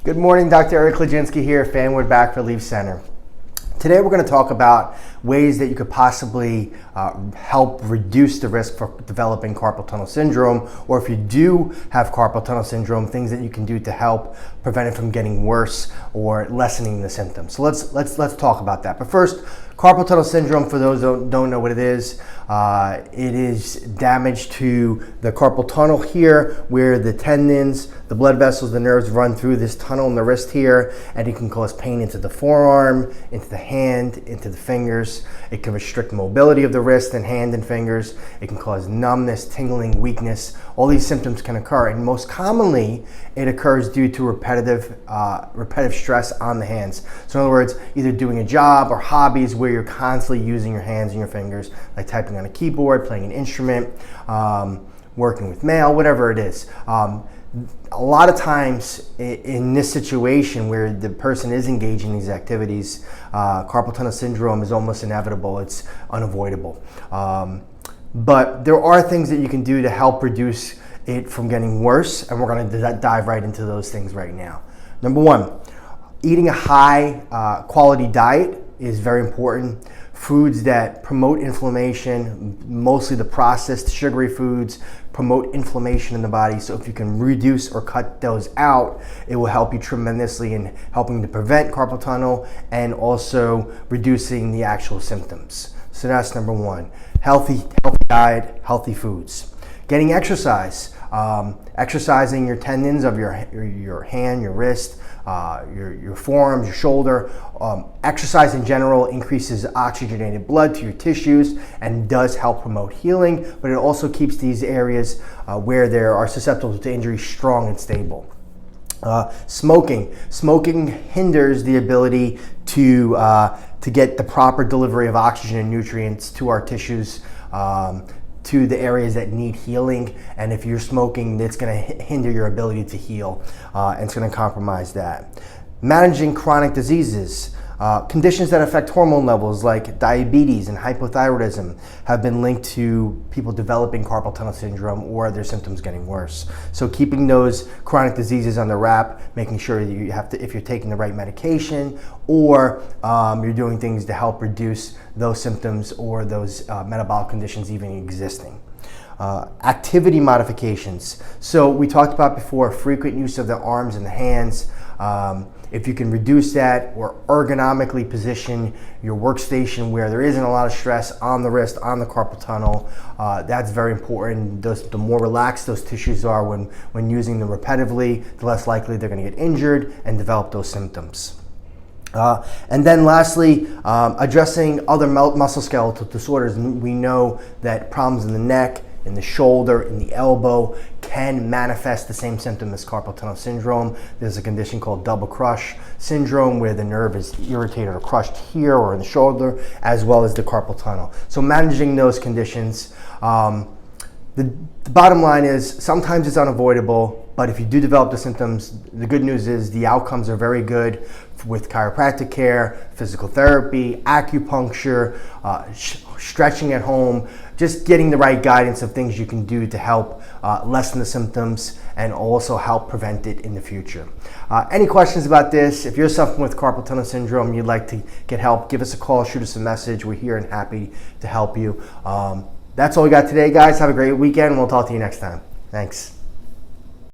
Good morning, Dr. Eric Klajinsky here, Fanwood Back Relief Center. Today we're going to talk about ways that you could possibly help reduce the risk for developing carpal tunnel syndrome, or if you do have carpal tunnel syndrome, things that you can do to help prevent it from getting worse or lessening the symptoms. So let's talk about that. But first, carpal tunnel syndrome, for those who don't know what it is damage to the carpal tunnel here, where the tendons, the blood vessels, the nerves run through this tunnel in the wrist here, and it can cause pain into the forearm, into the hand, into the fingers. It can restrict mobility of the wrist and hand and fingers. It can cause numbness, tingling, weakness. All these symptoms can occur, and most commonly it occurs due to repetitive stress on the hands. So in other words, either doing a job or hobbies where you're constantly using your hands and your fingers, like typing on a keyboard, playing an instrument, working with mail, whatever it is. A lot of times in this situation where the person is engaging in these activities, carpal tunnel syndrome is almost inevitable. It's unavoidable. But there are things that you can do to help reduce it from getting worse, and we're going to dive right into those things right now. Number one, eating a high quality diet is very important. Foods that promote inflammation, mostly the processed sugary foods, promote inflammation in the body. So if you can reduce or cut those out, it will help you tremendously in helping to prevent carpal tunnel and also reducing the actual symptoms. So that's number one. Healthy diet, healthy foods. Getting exercise. Exercising your tendons of your hand, your wrist, your forearms, your shoulder. Exercise in general increases oxygenated blood to your tissues and does help promote healing, but it also keeps these areas where they are susceptible to injury strong and stable. Smoking hinders the ability to get the proper delivery of oxygen and nutrients to our tissues, to the areas that need healing, and if you're smoking, it's going to hinder your ability to heal, and it's going to compromise that. Managing chronic diseases. Conditions that affect hormone levels like diabetes and hypothyroidism have been linked to people developing carpal tunnel syndrome or their symptoms getting worse. So keeping those chronic diseases under wrap, making sure that you have to, if you're taking the right medication or you're doing things to help reduce those symptoms or those metabolic conditions even existing. Activity modifications. So we talked about before, frequent use of the arms and the hands. If you can reduce that or ergonomically position your workstation where there isn't a lot of stress on the wrist, on the carpal tunnel, that's very important. The more relaxed those tissues are when using them repetitively, the less likely they're going to get injured and develop those symptoms. And then lastly, addressing other musculoskeletal disorders. We know that problems in the neck, in the shoulder, in the elbow can manifest the same symptom as carpal tunnel syndrome. There's a condition called double crush syndrome where the nerve is irritated or crushed here or in the shoulder, as well as the carpal tunnel. So managing those conditions, the bottom line is sometimes it's unavoidable, but if you do develop the symptoms, the good news is the outcomes are very good with chiropractic care, physical therapy, acupuncture, stretching at home, just getting the right guidance of things you can do to help lessen the symptoms and also help prevent it in the future. Any questions about this? If you're suffering with carpal tunnel syndrome and you'd like to get help, give us a call, shoot us a message. We're here and happy to help you. That's all we got today, guys. Have a great weekend, and we'll talk to you next time. Thanks.